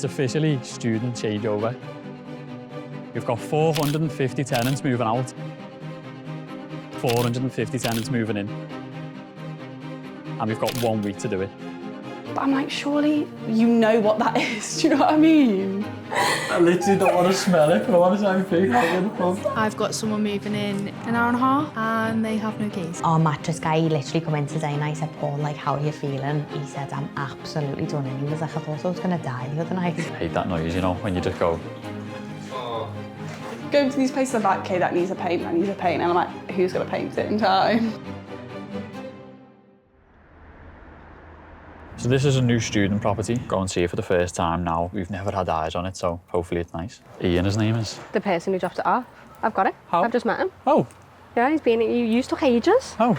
officially student changeover. We've got 450 tenants moving out, 450 tenants moving in, and we've got 1 week to do it. But I'm like, surely you know what that is, do you know what I mean? I literally don't want to smell it, but I want to try and figure out. I've got someone moving in an hour and a half and they have no keys. Our mattress guy, he literally come in today and I said, Paul, like, how are you feeling? He said, I'm absolutely done. And he was like, I thought I was going to die the other night. I hate that noise, you know, when you just go. Going to these places, I'm like, okay, that needs a paint, that needs a paint. And I'm like, who's going to paint it in time? So this is a new student property. Go and see it for the first time now. We've never had eyes on it, so hopefully it's nice. Ian, his name is? The person who dropped it off. I've got it. How? I've just met him. Oh. Yeah, he's been, you took ages. Oh.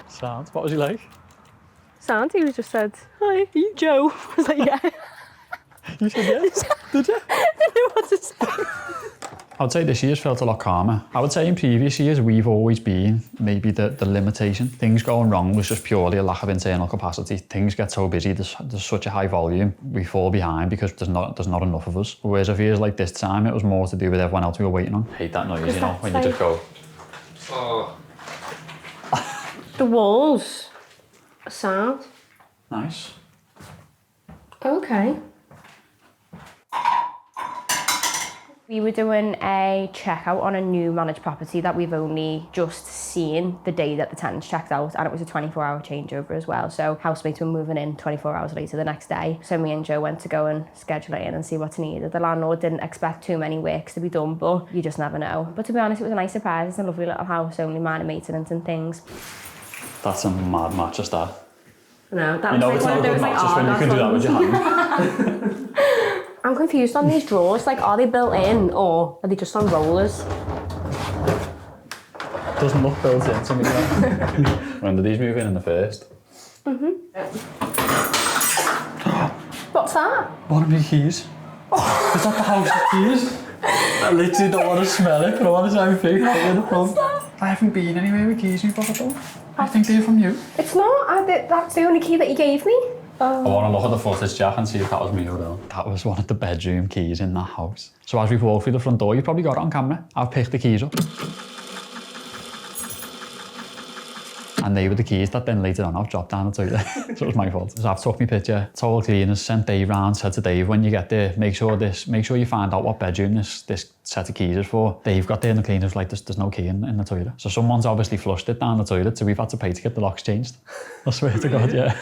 Sound. What was he like? Sound, he was just said, hi, are you Joe? I was like, yeah. You said yes? Did you? I didn't know what to say. I would say this year's felt a lot calmer. I would say in previous years, we've always been maybe the limitation. Things going wrong was just purely a lack of internal capacity. Things get so busy, there's such a high volume, we fall behind because there's not enough of us. Whereas it feels like this time, it was more to do with everyone else we were waiting on. I hate that noise, you know, when you just go. Oh. The walls. Sound. Nice. Okay. We were doing a checkout on a new managed property that we've only just seen the day that the tenants checked out, and it was a 24-hour changeover as well. So housemates were moving in 24 hours later the next day. So me and Joe went to go and schedule it in and see what's needed. The landlord didn't expect too many works to be done, but you just never know. But to be honest, it was a nice surprise. It's a lovely little house, only minor maintenance and things. That's a mad mattress, that. No, that you know was it's like not a good mattress when you can do that with your hand. I'm confused on these drawers. Like, are they built in or are they just on rollers? Doesn't look built in to me. When did these move in the first? What's that? One of my keys. Oh. Is that the house's keys? I literally don't want to smell it, but I want to try and figure out where I haven't been anywhere with keys before at all. I think they're from you. It's not. That's the only key that you gave me. I want to look at the footage, Jack, and see if that was me or not. That was one of the bedroom keys in that house. So as we walk through the front door, you probably got it on camera. I've picked the keys up. And they were the keys that then later on I've dropped down the toilet. So it was my fault. So I've took my picture, told cleaners, sent Dave round, said to Dave, when you get there, make sure you find out what bedroom this set of keys is for. Dave got there and the cleaner was like, there's no key in the toilet. So someone's obviously flushed it down the toilet, so we've had to pay to get the locks changed. I swear to God, yeah.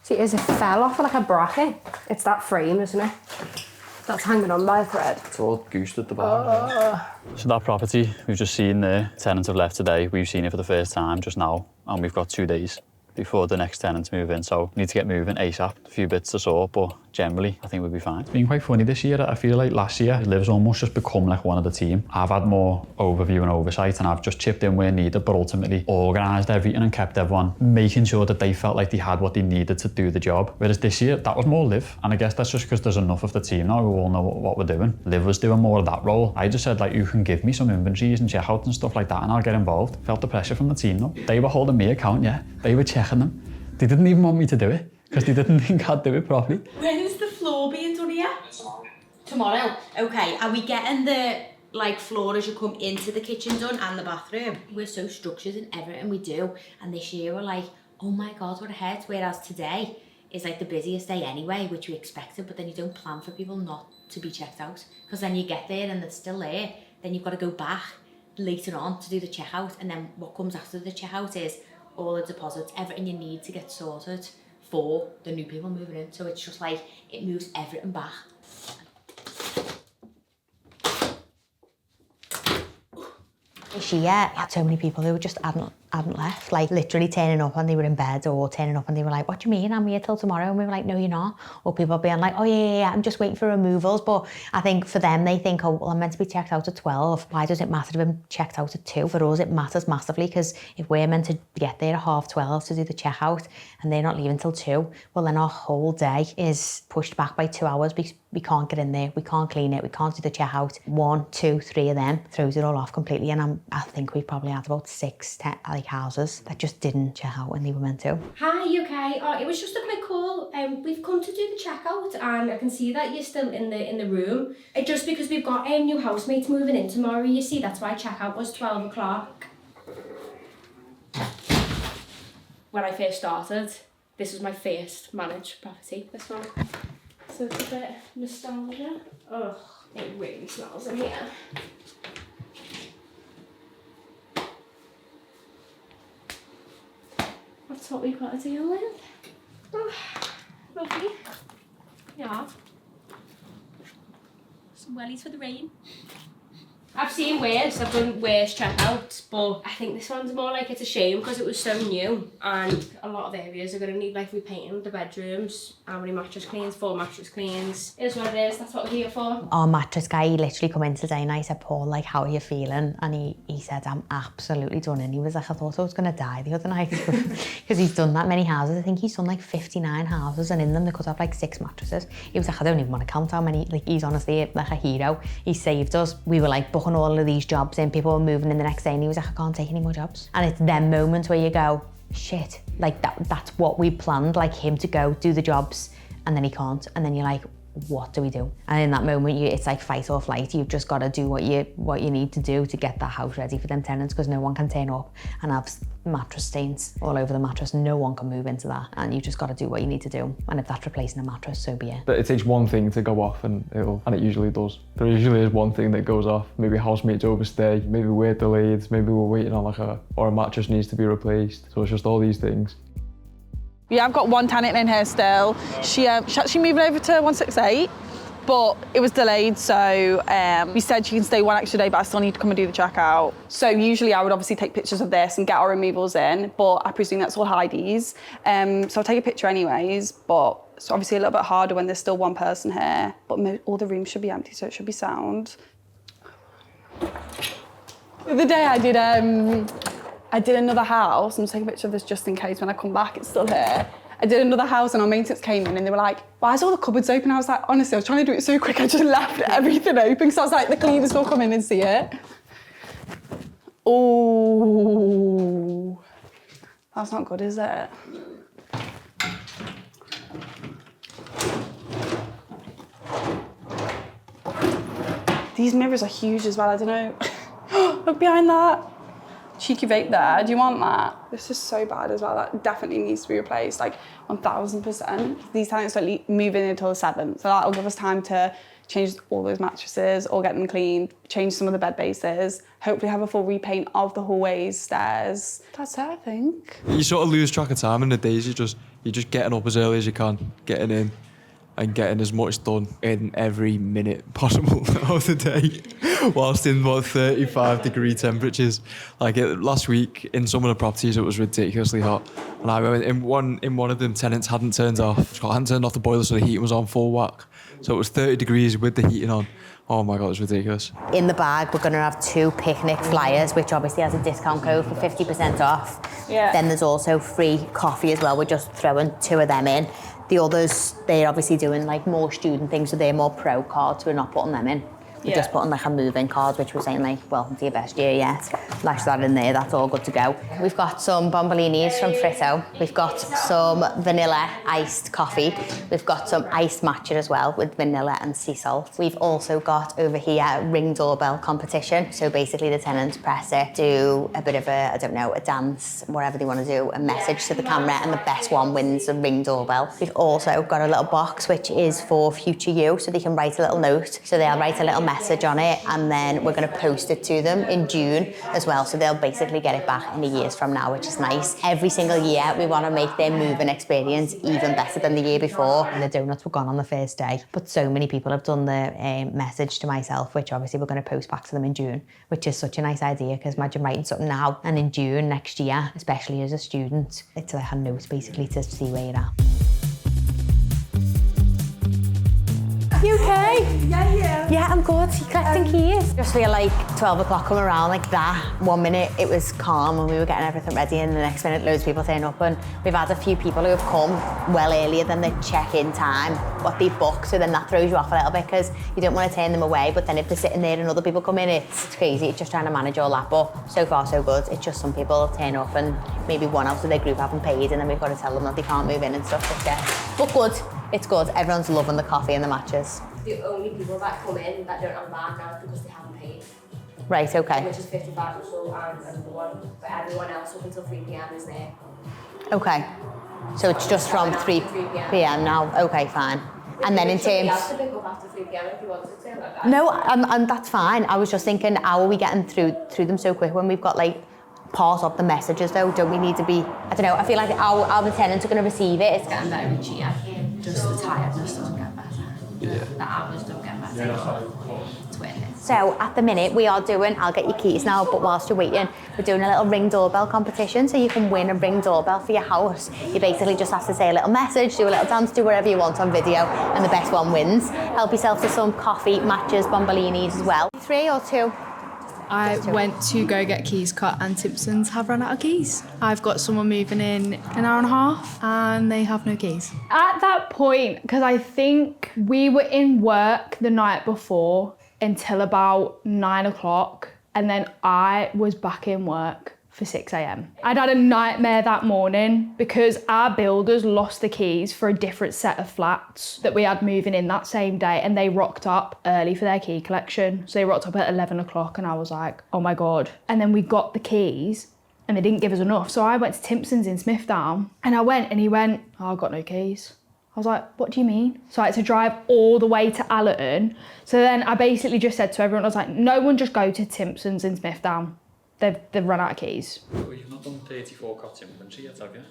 See, as it fell off like a bracket. It's that frame, isn't it? That's hanging on by a thread. It's all goosed at the bottom. So that property we've just seen there, tenants have left today. We've seen it for the first time just now, and we've got 2 days before the next tenants move in, so need to get moving ASAP. A few bits to sort, but generally I think we'll be fine. It's been quite funny this year. I feel like last year Liv's almost just become like one of the team. I've had more overview and oversight and I've just chipped in where needed, but ultimately organised everything and kept everyone making sure that they felt like they had what they needed to do the job. Whereas this year that was more Liv, and I guess that's just because there's enough of the team now who all know what we're doing. Liv was doing more of that role. I just said, like, you can give me some inventories and checkouts and stuff like that and I'll get involved. Felt the pressure from the team though. They were holding me account, yeah. They were checking them. They didn't even want me to do it because they didn't think I'd do it properly. When's the floor being done here? Tomorrow. Okay, are we getting the floor as you come into the kitchen done and the bathroom? We're so structured in everything we do, and this year we're like, oh my God, what a head. Whereas today is like the busiest day anyway, which we expected, but then you don't plan for people not to be checked out because then you get there and they're still there. Then you've got to go back later on to do the checkout, and then what comes after the checkout is all the deposits, everything you need to get sorted for the new people moving in. So it's just like, it moves everything back. This year, I had so many people who just hadn't left, like literally turning up and they were in bed, or turning up and they were like, what do you mean, I'm here till tomorrow? And we were like, no, you're not. Or people being like, oh yeah, I'm just waiting for removals. But I think for them, they think, oh, well, I'm meant to be checked out at 12. Why does it matter if I'm checked out at 2? For us, it matters massively, because if we're meant to get there at 12:30 to do the checkout and they're not leaving till 2, well, then our whole day is pushed back by 2 hours because we can't get in there, we can't clean it, we can't do the checkout. 1, 2, 3 of them throws it all off completely. And I think we've probably had about 6, 10, like houses that just didn't check out when they were meant to. Hi, you okay? Oh, it was just a quick call. We've come to do the checkout, and I can see that you're still in the room. Just because we've got new housemates moving in tomorrow, you see, that's why checkout was 12 o'clock. When I first started, this was my first managed property, this one. So it's a bit nostalgia. Oh, it really smells in here. That's what we've got to deal with. Oh, lovely. Yeah. Some wellies for the rain. I've seen worse, I've done worse checkouts, but I think this one's more like it's a shame because it was so new, and a lot of areas are going to need like repainting the bedrooms, how many mattress cleans, full mattress cleans. It is what it is, that's what we're here for. Our mattress guy, he literally come in today and I said, Paul, like, how are you feeling? And he said, I'm absolutely done. And he was like, I thought I was going to die the other night because he's done that many houses. I think he's done like 59 houses, and in them they could have like 6 mattresses. He was like, I don't even want to count how many. Like, he's honestly like a hero. He saved us. We were like booking all of these jobs in, people were moving in the next day, and he was like, I can't take any more jobs. And it's them moments where you go, shit, like that's what we planned, like him to go do the jobs, and then he can't, and then you're like, what do we do? And in that moment, it's like fight or flight. You've just got to do what you need to do to get that house ready for them tenants, because no one can turn up and have mattress stains all over the mattress. No one can move into that, and you just got to do what you need to do. And if that's replacing a mattress, so be it. But it takes one thing to go off, and it usually does. There usually is one thing that goes off. Maybe housemates overstay, maybe we're delayed, maybe we're waiting on or a mattress needs to be replaced. So it's just all these things. Yeah, I've got one tenant in here still. She's actually moving over to 168, but it was delayed, so we said she can stay one extra day, but I still need to come and do the checkout. So usually I would obviously take pictures of this and get our removals in, but I presume that's all Heidi's. So I'll take a picture anyways, but it's obviously a little bit harder when there's still one person here, but all the rooms should be empty, so it should be sound. The other day I did another house. I'm taking a picture of this just in case when I come back it's still here. I did another house and our maintenance came in and they were like, why is all the cupboards open? I was like, honestly, I was trying to do it so quick, I just left everything open because I was like, the cleaners will come in and see it. Oh, that's not good, is it? These mirrors are huge as well, I don't know. Look behind that. Cheeky vape there, do you want that? This is so bad as well, that definitely needs to be replaced, like 1000%. These tenants don't move in until the 7th, so that'll give us time to change all those mattresses, or get them cleaned, change some of the bed bases, hopefully have a full repaint of the hallways, stairs. That's it, I think. You sort of lose track of time in the days, you're just getting up as early as you can, getting in and getting as much done in every minute possible of the day, whilst in 35-degree temperatures. Like last week in some of the properties it was ridiculously hot, and I remember in one of them tenants hadn't turned off the boiler, so the heating was on full whack, so it was 30 degrees with the heating on. Oh my God, it was ridiculous. In the bag, we're going to have 2 picnic flyers, which obviously has a discount code for 50% off. Yeah. Then there's also free coffee as well. We're just throwing 2 of them in. The others, they're obviously doing like more student things, so they're more pro cards, so we're not putting them in. We're just putting like a move-in card, which we're saying like, welcome to your best year yet. Lash that in there, that's all good to go. We've got some bombolinis from Fritto. We've got some vanilla iced coffee. We've got some iced matcha as well with vanilla and sea salt. We've also got over here ring doorbell competition. So basically the tenants press it, do a bit of a, I don't know, a dance, whatever they want to do, a message to the camera, and the best one wins a ring doorbell. We've also got a little box which is for future you, so they can write a little note. So they'll write a little message on it, and then we're going to post it to them in June as well, so they'll basically get it back in a years from now, which is nice. Every single year we want to make their moving experience even better than the year before. And the donuts were gone on the first day, but so many people have done the message to myself, which obviously we're going to post back to them in June, which is such a nice idea, because imagine writing something now and in June next year, especially as a student, it's like a note basically to see where you're at. You okay? Yeah, I'm good. You collecting keys? Just feel like 12 o'clock come around like that. 1 minute it was calm and we were getting everything ready, and the next minute loads of people turn up, and we've had a few people who have come well earlier than the check-in time, what they booked, so then that throws you off a little bit because you don't want to turn them away, but then if they're sitting there and other people come in, it's crazy. It's just trying to manage all that, but so far so good. It's just some people turn up and maybe one out of their group haven't paid, and then we've got to tell them that they can't move in and stuff. But good. It's good. Everyone's loving the coffee and the matches. The only people that come in that don't have a bag now is because they haven't paid. Right, okay. Which is 55 or so, and another one. But everyone else up until 3 p.m. is there. Okay. So it's just from 3 p.m. now. Okay, fine. And then in terms... to pick up after 3 p.m. if you wanted to. Like that. No, and that's fine. I was just thinking, how are we getting through them so quick when we've got like part of the messages though? Don't we need to be, I don't know, I feel like how the tenants are going to receive it. It's Getting better each year. Just the tiredness doesn't get better. Yeah. The hours don't get better. It's worth it. So at the minute we are doing, I'll get your keys now, but whilst you're waiting, we're doing a little ring doorbell competition, so you can win a ring doorbell for your house. You basically just have to say a little message, do a little dance, do whatever you want on video, and the best one wins. Help yourself to some coffee, matches, bombolinis as well. 3 or 2? I went to go get keys cut and Timpsons have run out of keys. I've got someone moving in an hour and a half and they have no keys. At that point, because I think we were in work the night before until about 9 o'clock, and then I was back in work for 6 a.m. I'd had a nightmare that morning because our builders lost the keys for a different set of flats that we had moving in that same day, and they rocked up early for their key collection. So they rocked up at 11 o'clock and I was like, oh my God. And then we got the keys and they didn't give us enough. So I went to Timpsons in Smithdown and I went and he went, oh, I've got no keys. I was like, what do you mean? So I had to drive all the way to Allerton. So then I basically just said to everyone, I was like, no one just go to Timpsons in Smithdown. They've run out of keys. Well, you've not done 34 cots inventory yet, have you?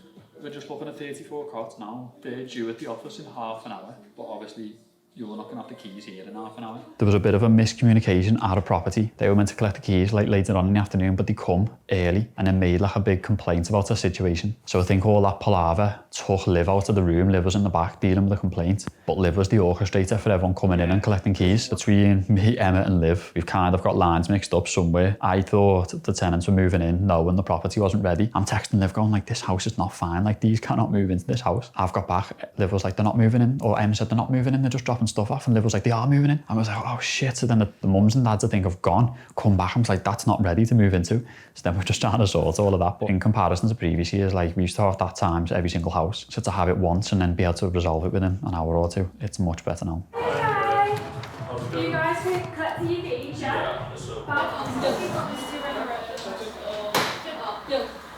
We're just looking at 34 cots now. They're due at the office in half an hour, but obviously you're not going to have the keys here in half an hour. There was a bit of a miscommunication at a property. They were meant to collect the keys like later on in the afternoon, but they come early and then made like a big complaint about the situation. So I think all that palaver took Liv out of the room. Liv was in the back dealing with the complaint, but Liv was the orchestrator for everyone coming in and collecting keys. Between me, Emma and Liv, we've kind of got lines mixed up somewhere. I thought the tenants were moving in knowing the property wasn't ready. I'm texting Liv going like, this house is not fine. Like, these cannot move into this house. I've got back. Liv was like, they're not moving in. Or Emma said, they're not moving in. They're just dropping stuff off. And Liv was like, they are moving in. I was like, oh shit. So then the mums and dads I think have gone, come back. I was like, that's not ready to move into. So then we're just trying to sort all of that. But in comparison to previous years, like we used to have that times every single house. So to have it once and then be able to resolve it within an hour or two, it's much better now. Hi. You guys can collect the keys, yeah?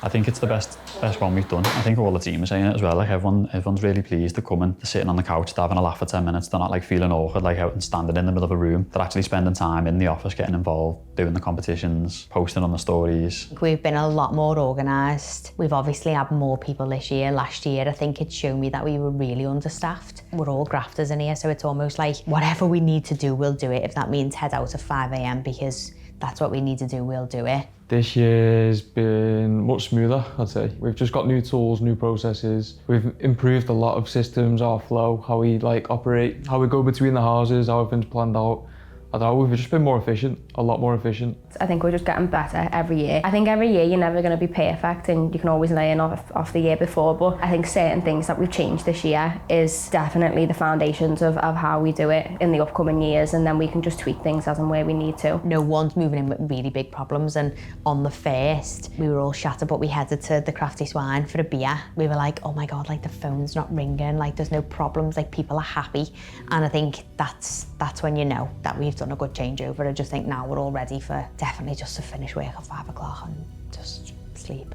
I think it's the best one we've done. I think all the team are saying it as well. Like everyone's really pleased to come and they're sitting on the couch, they're having a laugh for 10 minutes. They're not like feeling awkward, like out and standing in the middle of a room. They're actually spending time in the office, getting involved, doing the competitions, posting on the stories. We've been a lot more organised. We've obviously had more people this year. Last year, I think it showed me that we were really understaffed. We're all grafters in here, so it's almost like whatever we need to do, we'll do it. If that means head out at 5 a.m. because that's what we need to do, we'll do it. This year's been much smoother, I'd say. We've just got new tools, new processes. We've improved a lot of systems, our flow, how we like operate, how we go between the houses, how everything's planned out. I don't know, we've just been more efficient, a lot more efficient. I think we're just getting better every year. I think every year you're never going to be perfect and you can always learn off the year before, but I think certain things that we've changed this year is definitely the foundations of how we do it in the upcoming years, and then we can just tweak things as and where we need to. No one's moving in with really big problems, and on the first, we were all shattered, but we headed to the Crafty Swine for a beer. We were like, oh my God, like the phone's not ringing, like there's no problems, like people are happy. And I think that's when you know that we've done a good changeover. I just think now we're all ready for definitely just to finish work at 5 o'clock and just sleep.